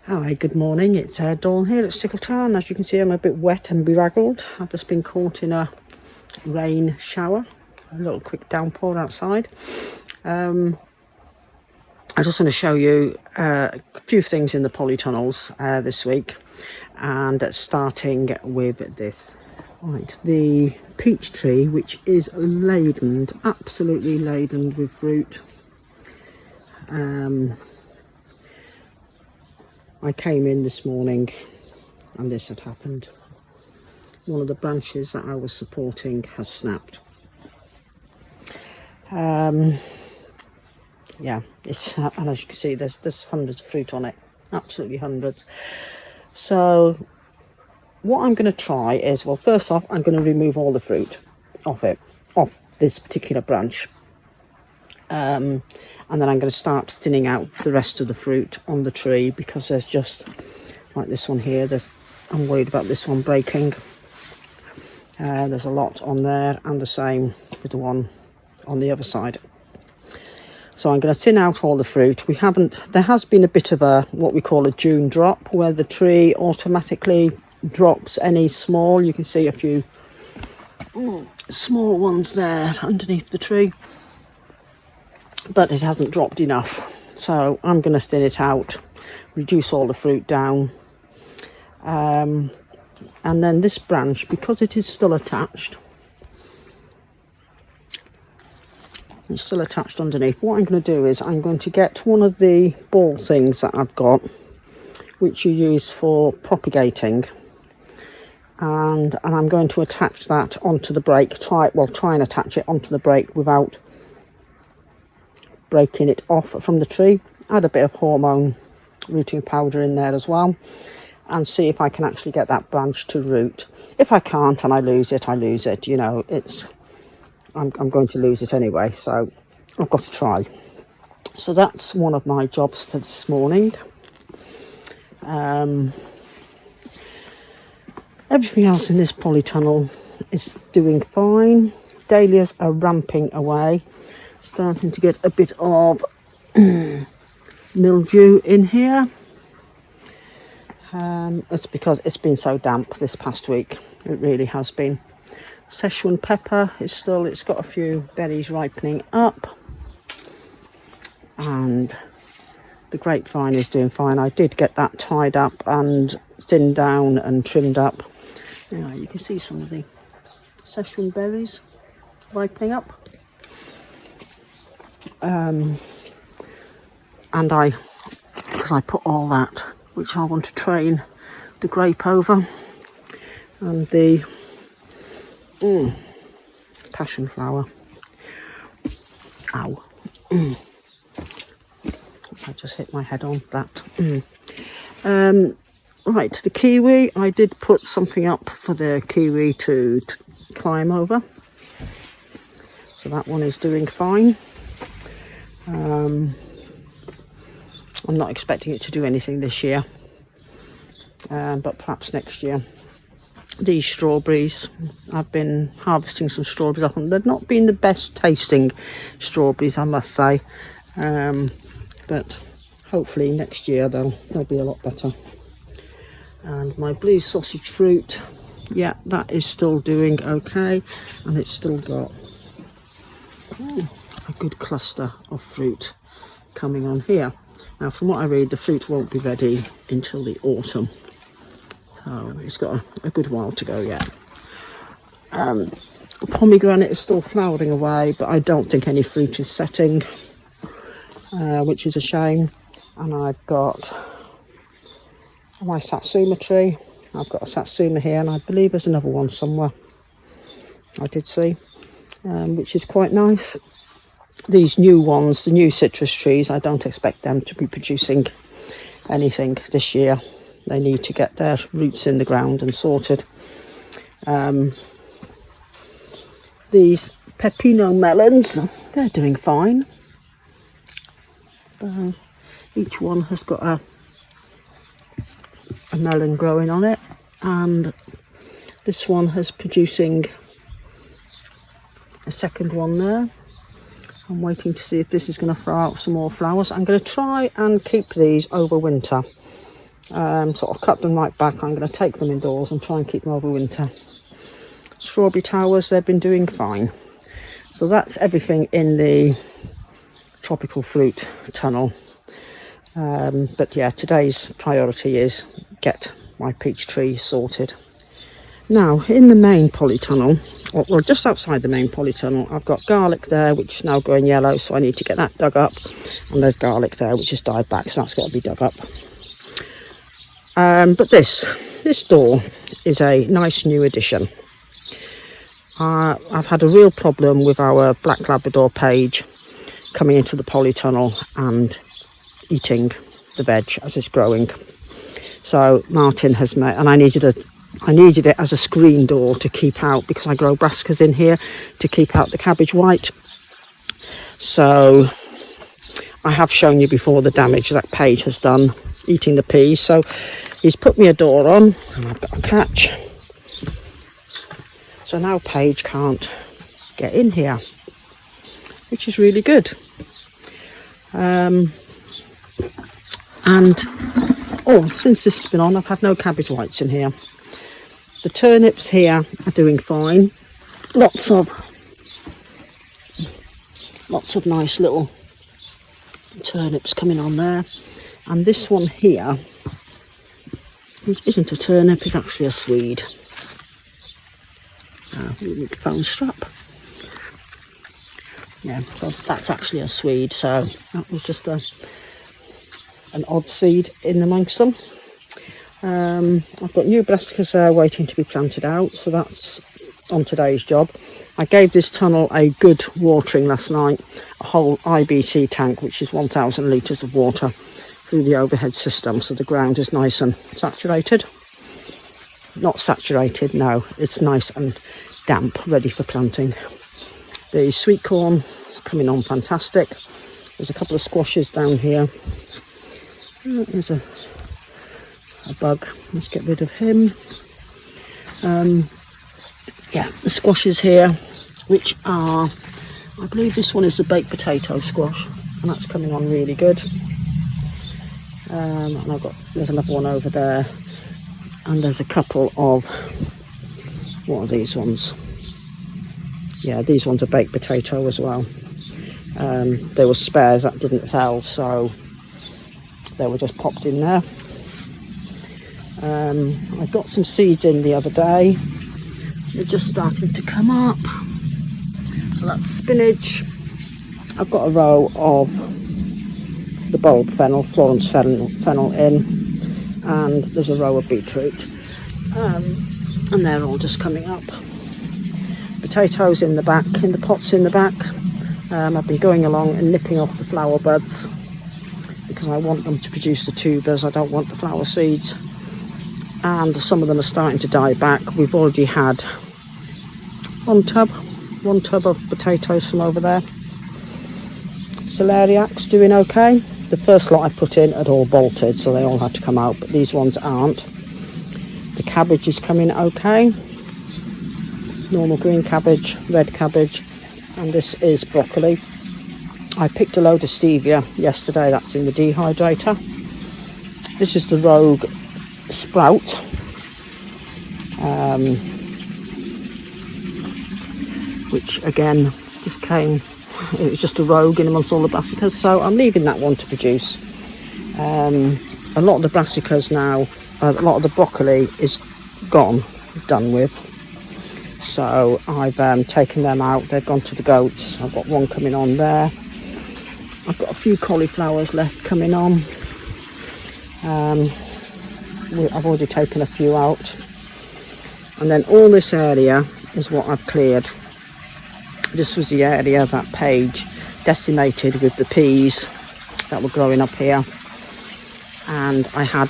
Hi, good morning. It's Dawn here at Stickletown. As you can see, I'm a bit wet and bedraggled. I've just been caught in a rain shower, a little quick downpour outside. I just want to show you a few things in the polytunnels this week, and starting with this. Right, the peach tree, which is laden, absolutely laden with fruit. I came in this morning and this had happened. One of the branches that I was supporting has snapped. Yeah, it's, and as you can see, there's hundreds of fruit on it, absolutely hundreds. So what I'm going to try is, well, first off, I'm going to remove all the fruit off this particular branch. And then I'm going to start thinning out the rest of the fruit on the tree, because there's just, like this one here, I'm worried about this one breaking. There's a lot on there, and the same with the one on the other side. So I'm going to thin out all the fruit. There has been a bit of what we call a June drop, where the tree automatically drops any small. You can see a few small ones there underneath the tree, but it hasn't dropped enough. So I'm going to thin it out, reduce all the fruit down. And then this branch, because it is still attached, it's still attached underneath. What I'm going to do is I'm going to get one of the ball things that I've got, which you use for propagating, and I'm going to attach that onto the brake. Try and attach it onto the brake without breaking it off from the tree. Add a bit of hormone rooting powder in there as well, and see if I can actually get that branch to root. If I can't and I lose it, you know, I'm going to lose it anyway, so I've got to try. So that's one of my jobs for this morning. Everything else in this polytunnel is doing fine. Dahlias are ramping away, starting to get a bit of mildew in here. It's because it's been so damp this past week. It really has been. Szechuan pepper it's got a few berries ripening up, and the grapevine is doing fine. I did get that tied up and thinned down and trimmed up. Now you can see some of the Szechuan berries ripening up. And because I put all that, which I want to train the grape over, and the passion flower. Ow. I just hit my head on that. Right, the kiwi, I did put something up for the kiwi to climb over. So that one is doing fine. I'm not expecting it to do anything this year, but perhaps next year. These strawberries, I've been harvesting some strawberries off them. They've not been the best tasting strawberries, I must say, but hopefully next year they'll be a lot better. And my blue sausage fruit, yeah, that is still doing okay, and it's still got a good cluster of fruit coming on here. Now, from what I read, the fruit won't be ready until the autumn, so it's got a good while to go yet. Pomegranate is still flowering away, but I don't think any fruit is setting, which is a shame. And I've got my satsuma tree. I've got a satsuma here, and I believe there's another one somewhere I did see, which is quite nice. These new ones, the new citrus trees, I don't expect them to be producing anything this year. They need to get their roots in the ground and sorted. These pepino melons, they're doing fine. Each one has got a melon growing on it, and this one has producing a second one there. I'm waiting to see if this is going to throw out some more flowers. I'm going to try and keep these over winter. So I'll cut them right back. I'm going to take them indoors and try and keep them over winter. Strawberry towers, they've been doing fine. So that's everything in the tropical fruit tunnel. But yeah, today's priority is get my peach tree sorted. Now, in the main polytunnel, or just outside the main polytunnel, I've got garlic there, which is now going yellow, so I need to get that dug up. And there's garlic there, which has died back, so that's got to be dug up. But this door is a nice new addition. I've had a real problem with our black Labrador Page coming into the polytunnel and eating the veg as it's growing. So Martin has made, and I needed it as a screen door to keep out, because I grow brassicas in here, to keep out the cabbage white. So I have shown you before the damage that Page has done eating the peas. So he's put me a door on, and I've got a catch. So now Page can't get in here, which is really good. And since this has been on, I've had no cabbage whites in here. The turnips here are doing fine. Lots of nice little turnips coming on there. And this one here, which isn't a turnip, is actually a Swede. Phone strap. Yeah, so that's actually a Swede. So that was just an odd seed in amongst them. I've got new brassicas there waiting to be planted out, so that's on today's job. I gave this tunnel a good watering last night, a whole IBC tank, which is 1,000 litres of water through the overhead system, so the ground is nice and saturated. Not saturated, no, it's nice and damp, ready for planting. The sweet corn is coming on fantastic. There's a couple of squashes down here. There's a bug. Let's get rid of him. Yeah, the squashes here, which are, I believe this one is the baked potato squash, and that's coming on really good. And there's another one over there, and there's a couple of, what are these ones? Yeah, these ones are baked potato as well. There were spares that didn't sell, so they were just popped in there. I got some seeds in the other day. They're just starting to come up. So that's spinach. I've got a row of the bulb fennel, Florence fennel in, and there's a row of beetroot. And they're all just coming up. Potatoes in the back, in the pots in the back. I've been going along and nipping off the flower buds because I want them to produce the tubers. I don't want the flower seeds. And some of them are starting to die back. We've already had one tub of potatoes from over there. Celeriac's doing okay. The first lot I put in had all bolted, so they all had to come out, but these ones aren't. The cabbage is coming okay. Normal green cabbage, red cabbage, and this is broccoli. I picked a load of stevia yesterday, that's in the dehydrator. This is the Rogue sprout. Which again just came, it was just a rogue in amongst all the brassicas, so I'm leaving that one to produce. A lot of the brassicas now, a lot of the broccoli is gone, done with, so I've taken them out. They've gone to the goats. I've got one coming on there. I've got a few cauliflowers left coming on. I've already taken a few out, and then all this area is what I've cleared. This was the area that Page decimated with the peas that were growing up here, and I had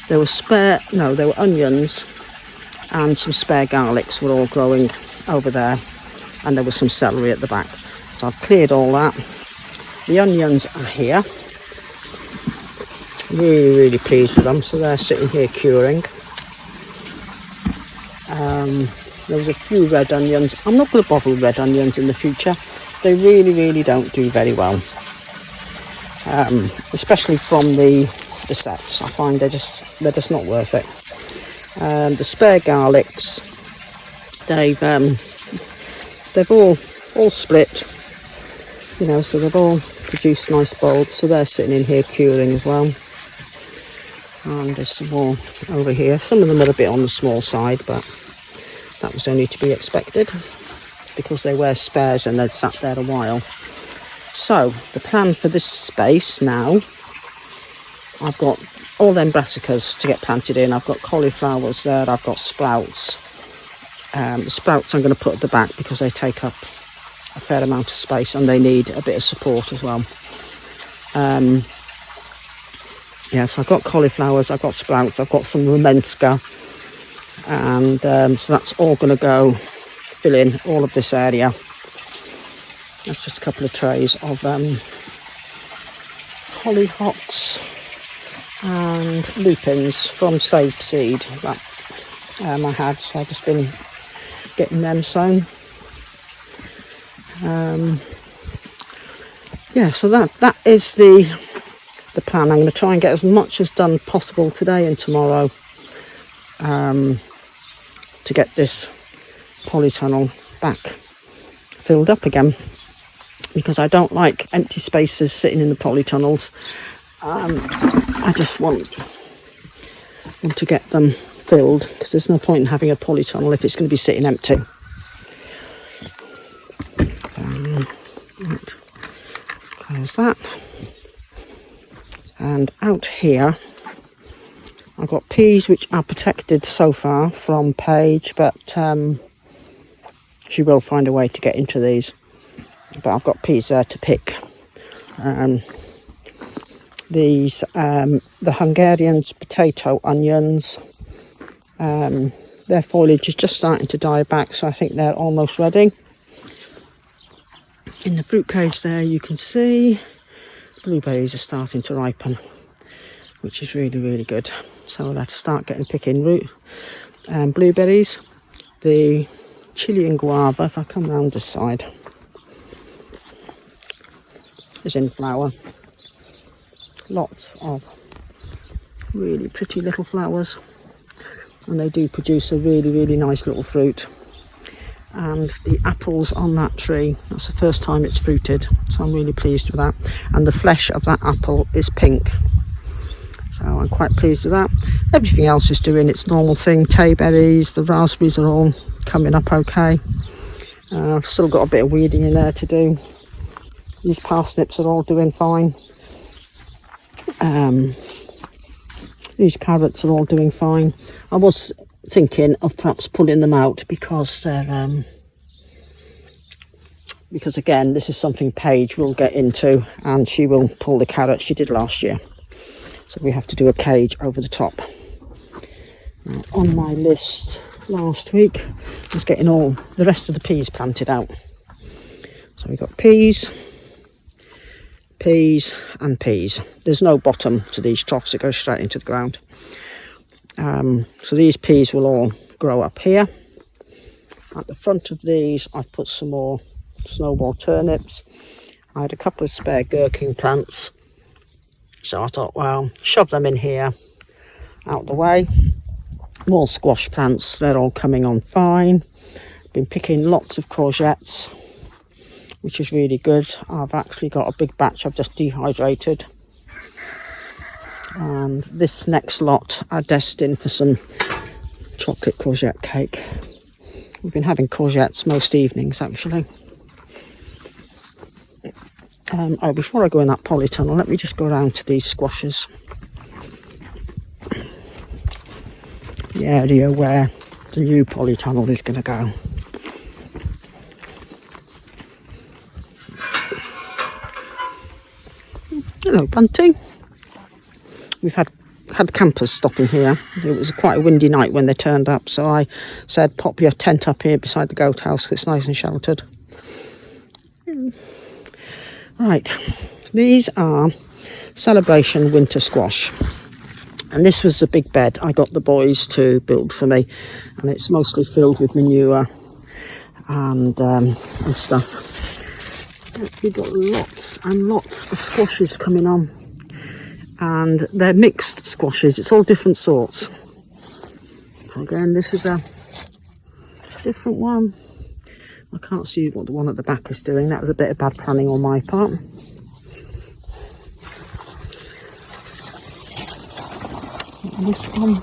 there were onions and some spare garlics were all growing over there, and there was some celery at the back, so I've cleared all that. The onions are here. Really pleased with them, so they're sitting here curing. There was a few red onions. I'm not going to bother with red onions in the future. They really don't do very well. especially from the sets. I find they're just not worth it. The spare garlics, they've all split, you know, so they've all produced nice bulbs. So they're sitting in here curing as well. And there's some more over here. Some of them are a bit on the small side, but that was only to be expected because they were spares and they'd sat there a while. So the plan for this space now, I've got all them brassicas to get planted in. I've got cauliflowers there. I've got sprouts. The sprouts I'm going to put at the back because they take up a fair amount of space and they need a bit of support as well. Yeah, so I've got cauliflowers, I've got sprouts, I've got some romenska, and so that's all going to go fill in all of this area. That's just a couple of trays of hollyhocks and lupins from saved seed that I had, so I've just been getting them sown. Yeah, so that is the plan. I'm going to try and get as much as done possible today and tomorrow to get this polytunnel back filled up again, because I don't like empty spaces sitting in the polytunnels. I just want to get them filled, because there's no point in having a polytunnel if it's going to be sitting empty. Right, let's close that. And out here I've got peas which are protected so far from Paige, but she will find a way to get into these. But I've got peas there to pick. These the Hungarian potato onions, their foliage is just starting to die back, so I think they're almost ready. In the fruit cage there you can see blueberries are starting to ripen, which is really, really good. So I'll have to start picking blueberries. The Chilean guava, if I come round this side, is in flower. Lots of really pretty little flowers, and they do produce a really, really nice little fruit. And the apples on that tree, that's the first time it's fruited, so I'm really pleased with that. And the flesh of that apple is pink, so I'm quite pleased with that. Everything else is doing its normal thing. Tayberries, the raspberries are all coming up okay. I've still got a bit of weeding in there to do. These parsnips are all doing fine. These carrots are all doing fine. I was thinking of perhaps pulling them out because they're because again, this is something Paige will get into, and she will pull the carrots she did last year, so we have to do a cage over the top. Now, on my list last week was getting all the rest of the peas planted out. So we've got peas and peas. There's no bottom to these troughs, it goes straight into the ground. So these peas will all grow up here. At the front of these I've put some more snowball turnips. I had a couple of spare gherkin plants, so I thought, well, shove them in here out the way. More squash plants, they're all coming on fine. Been picking lots of courgettes, which is really good. I've actually got a big batch I've just dehydrated. And this next lot are destined for some chocolate courgette cake. We've been having courgettes most evenings, actually. Before I go in that polytunnel, let me just go around to these squashes. The area where the new polytunnel is going to go. Hello, Bunty. We've had campers stopping here. It was quite a windy night when they turned up, so I said pop your tent up here beside the goat house, 'cause it's nice and sheltered. Right, these are Celebration Winter Squash, and this was the big bed I got the boys to build for me, and it's mostly filled with manure and stuff. We've got lots and lots of squashes coming on, and they're mixed squashes. It's all different sorts. So again, this is a different one. I can't see what the one at the back is doing. That was a bit of bad planning on my part. And this one.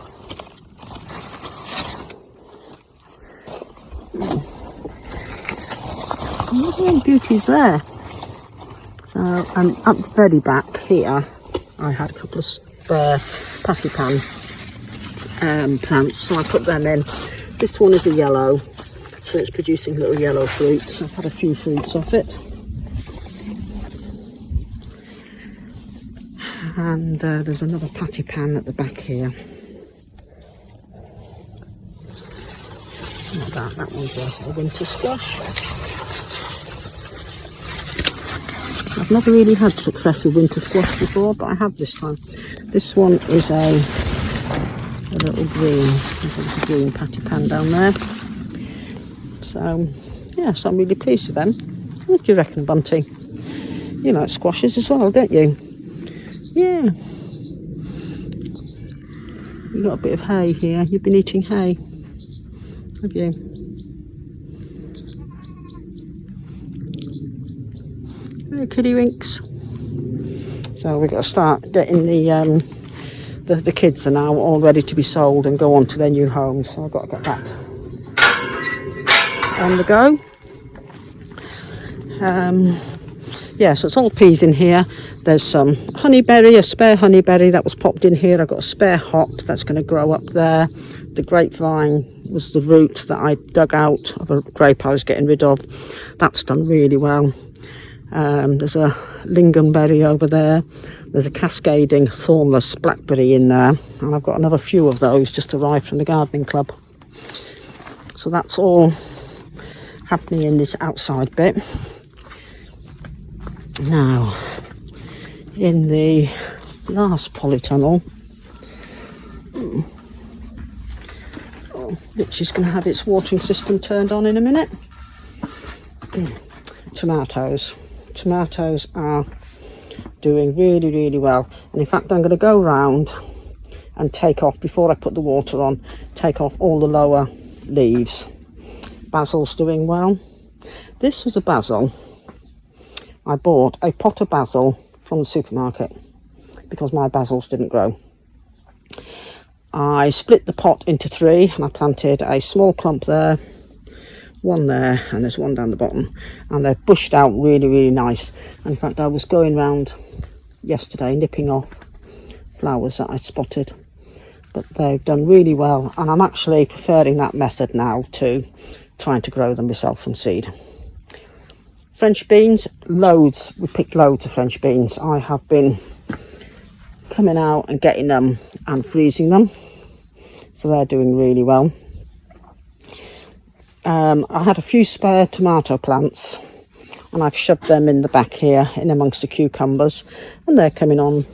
Look beauties there. So, and at the very back here, I had a couple of spare patty pan plants, so I put them in. This one is a yellow, so it's producing little yellow fruits. I've had a few fruits off it. And there's another patty pan at the back here. Not that one's a winter squash. I've never really had success with winter squash before, but I have this time. This one is a little green. There's a little green patty pan down there. So, yeah, so I'm really pleased with them. What do you reckon, Bunty? You like squashes as well, don't you? Yeah. You've got a bit of hay here. You've been eating hay, have you? Hey, kiddie winks. So we've got to start getting the kids are now all ready to be sold and go on to their new homes. So I've got to get that on the go. Yeah, so it's all peas in here. There's some honeyberry, a spare honeyberry that was popped in here. I've got a spare hop that's going to grow up there. The grapevine was the root that I dug out of a grape I was getting rid of. That's done really well. There's a lingonberry over there. There's a cascading thornless blackberry in there, and I've got another few of those just arrived from the gardening club. So that's all happening in this outside bit. Now, in the last polytunnel, which is going to have its watering system turned on in a minute. Tomatoes. Tomatoes are doing really, really well. And in fact, I'm going to go round and take off, before I put the water on, take off all the lower leaves. Basil's doing well. This was a basil. I bought a pot of basil from the supermarket because my basils didn't grow. I split the pot into three and I planted a small clump there, one there, and there's one down the bottom, and they've bushed out really, really nice. And in fact, I was going round yesterday nipping off flowers that I spotted, but they've done really well, and I'm actually preferring that method now to trying to grow them myself from seed. French beans, loads. We picked loads of French beans. I have been coming out and getting them and freezing them, so they're doing really well. I had a few spare tomato plants and I've shoved them in the back here in amongst the cucumbers, and they're coming on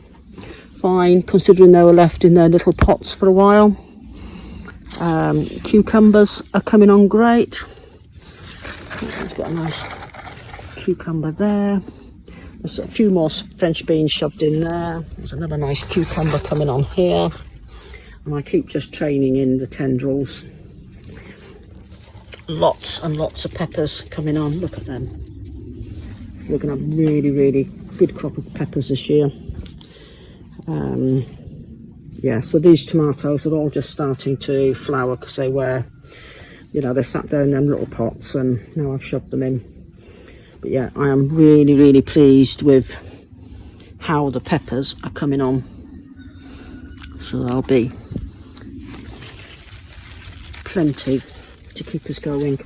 fine considering they were left in their little pots for a while. Cucumbers are coming on great. It's got a nice cucumber there. There's a few more French beans shoved in there. There's another nice cucumber coming on here, and I keep just training in the tendrils. Lots and lots of peppers coming on. Look at them. We're going to have really, really good crop of peppers this year. Yeah, so these tomatoes are all just starting to flower because they were, you know, they sat there in them little pots, and now I've shoved them in. But yeah, I am really, really pleased with how the peppers are coming on. So there'll be plenty to keep us going.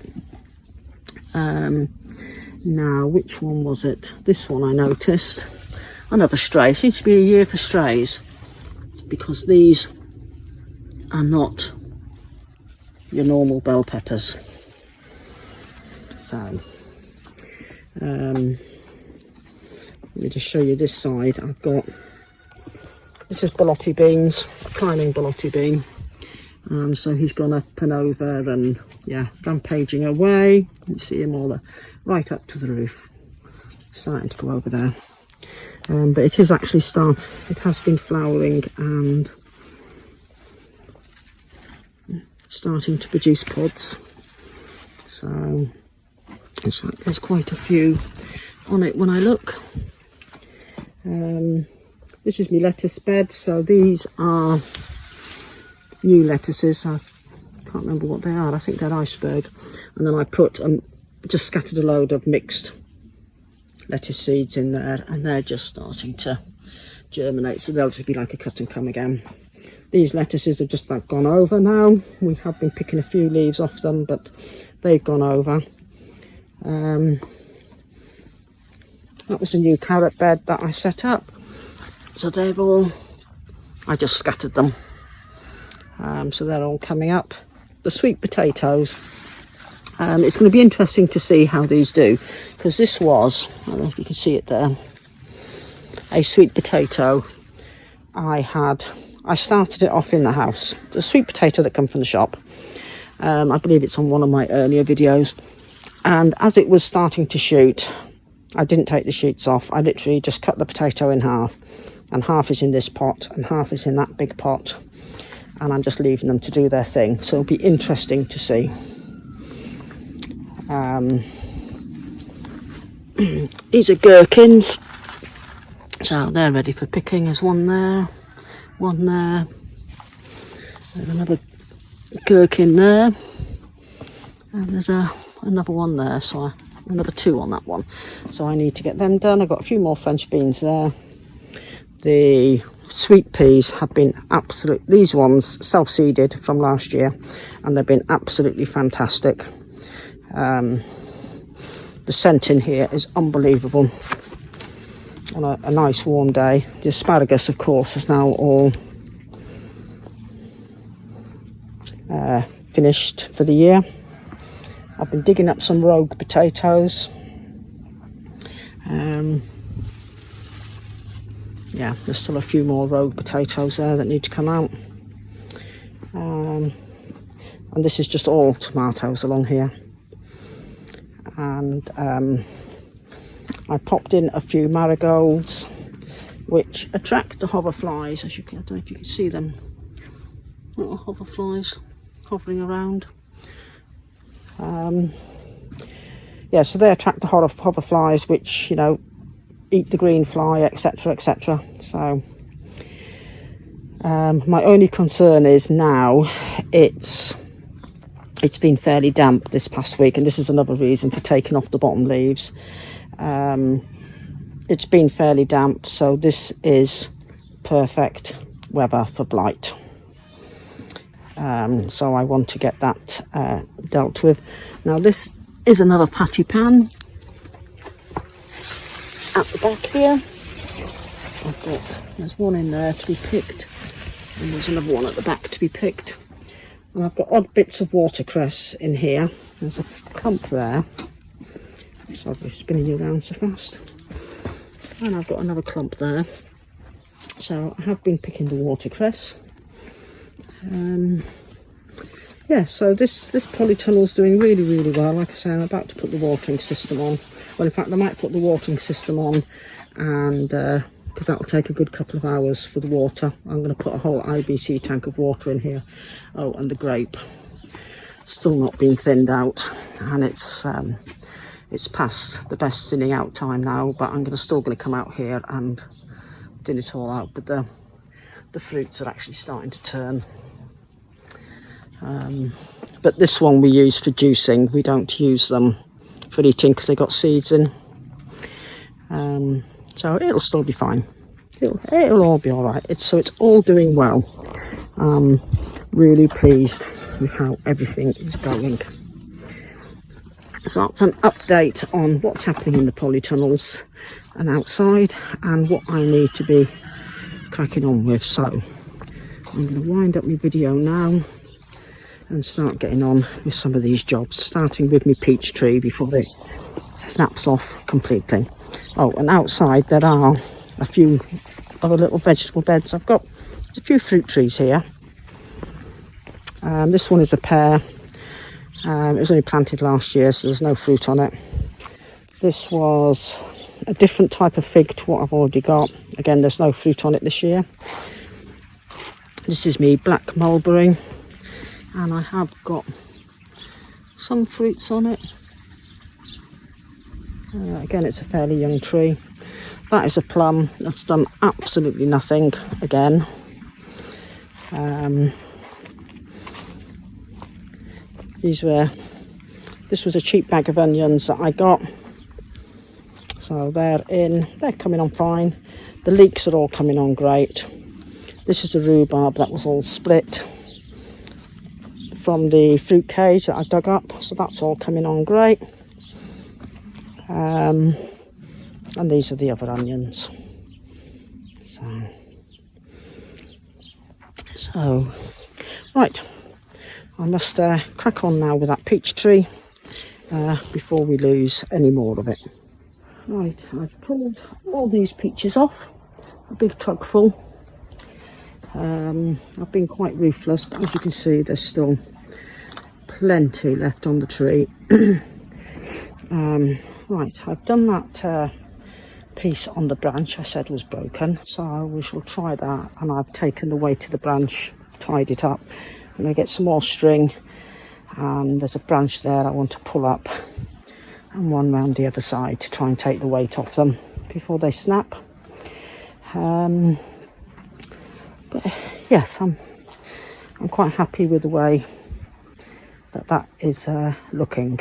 Now, which one was it? This one I noticed. Another stray. Seems to be a year for strays, because these are not your normal bell peppers. So let me just show you this side. I've got, this is borlotti beans, a climbing borlotti bean. So he's gone up and over and yeah, rampaging away. You see him all right up to the roof. starting to go over there. But it is actually it has been flowering and starting to produce pods. So there's quite a few on it when I look. This is my lettuce bed. So these are new lettuces. I can't remember what they are. I think they're iceberg. And then I put just scattered a load of mixed lettuce seeds in there, and they're just starting to germinate, so they'll just be like a cut and come again. These lettuces have just about gone over now. We have been picking a few leaves off them, but they've gone over. That was a new carrot bed that I set up, so I just scattered them, so they're all coming up. The sweet potatoes, it's going to be interesting to see how these do, because this was, I don't know if you can see it there, a sweet potato. I started it off in the house. The sweet potato that come from the shop. I believe it's on one of my earlier videos. And as it was starting to shoot, I didn't take the shoots off. I literally just cut the potato in half, and half is in this pot and half is in that big pot. And I'm just leaving them to do their thing. So it'll be interesting to see. These are gherkins, so they're ready for picking. There's one there, and another gherkin there, and there's another one there, so another 2 on that one, so I need to get them done. I've got a few more French beans there. The sweet peas have been these ones self-seeded from last year, and they've been absolutely fantastic. The scent in here is unbelievable on a nice warm day. The asparagus, of course, is now all finished for the year. I've been digging up some rogue potatoes. Yeah, there's still a few more rogue potatoes there that need to come out. And this is just all tomatoes along here. And I popped in a few marigolds, which attract the hoverflies. As you can, I don't know if you can see them, little hoverflies hovering around. Yeah, so they attract the hoverflies, which, you know, eat the green fly, etc., etc. So my only concern is now it's been fairly damp this past week, and this is another reason for taking off the bottom leaves. It's been fairly damp, so this is perfect weather for blight. So I want to get that dealt with. Now this is another patty pan at the back here. There's one in there to be picked, and there's another one at the back to be picked. And I've got odd bits of watercress in here. There's a clump there. Sorry, I'm spinning you around so fast. And I've got another clump there. So I have been picking the watercress. Yeah, so this polytunnel is doing really, really well. Like I say, I'm about to put the watering system on. Well, in fact, I might put the watering system on, and because that will take a good couple of hours for the water. I'm going to put a whole IBC tank of water in here. Oh, and the grape still not being thinned out, and it's past the best thinning out time now. But I'm still going to come out here and thin it all out. But the fruits are actually starting to turn. But this one we use for juicing. We don't use them for eating because they got seeds in. So it'll still be fine. It'll all be all right. So it's all doing well. Really pleased with how everything is going. So that's an update on what's happening in the polytunnels and outside, and what I need to be cracking on with. So I'm going to wind up my video now and start getting on with some of these jobs, starting with my peach tree before it snaps off completely. Oh, and outside there are a few other little vegetable beds. I've got a few fruit trees here. This one is a pear. It was only planted last year, so there's no fruit on it. This was a different type of fig to what I've already got. Again, there's no fruit on it this year. This is me black mulberry, and I have got some fruits on it. Again, it's a fairly young tree. That is a plum that's done absolutely nothing again. This was a cheap bag of onions that I got. So they're coming on fine. The leeks are all coming on great. This is the rhubarb that was all split from the fruit cage that I dug up. So that's all coming on great. And these are the other onions. So right, I must crack on now with that peach tree before we lose any more of it. Right, I've pulled all these peaches off, a big truck full. I've been quite ruthless, but as you can see, there's still plenty left on the tree. Right, I've done that piece on the branch I said was broken, so we shall try that. And I've taken the weight of the branch, tied it up. I'm going to get some more string, and there's a branch there I want to pull up, and one round the other side to try and take the weight off them before they snap. But yes, I'm quite happy with the way that is looking.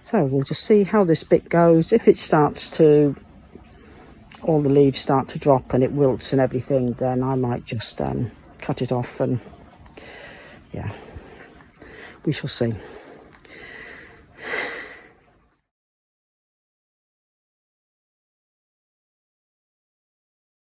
So we'll just see how this bit goes. If it starts to, all the leaves start to drop and it wilts and everything, then I might just cut it off, and yeah, we shall see.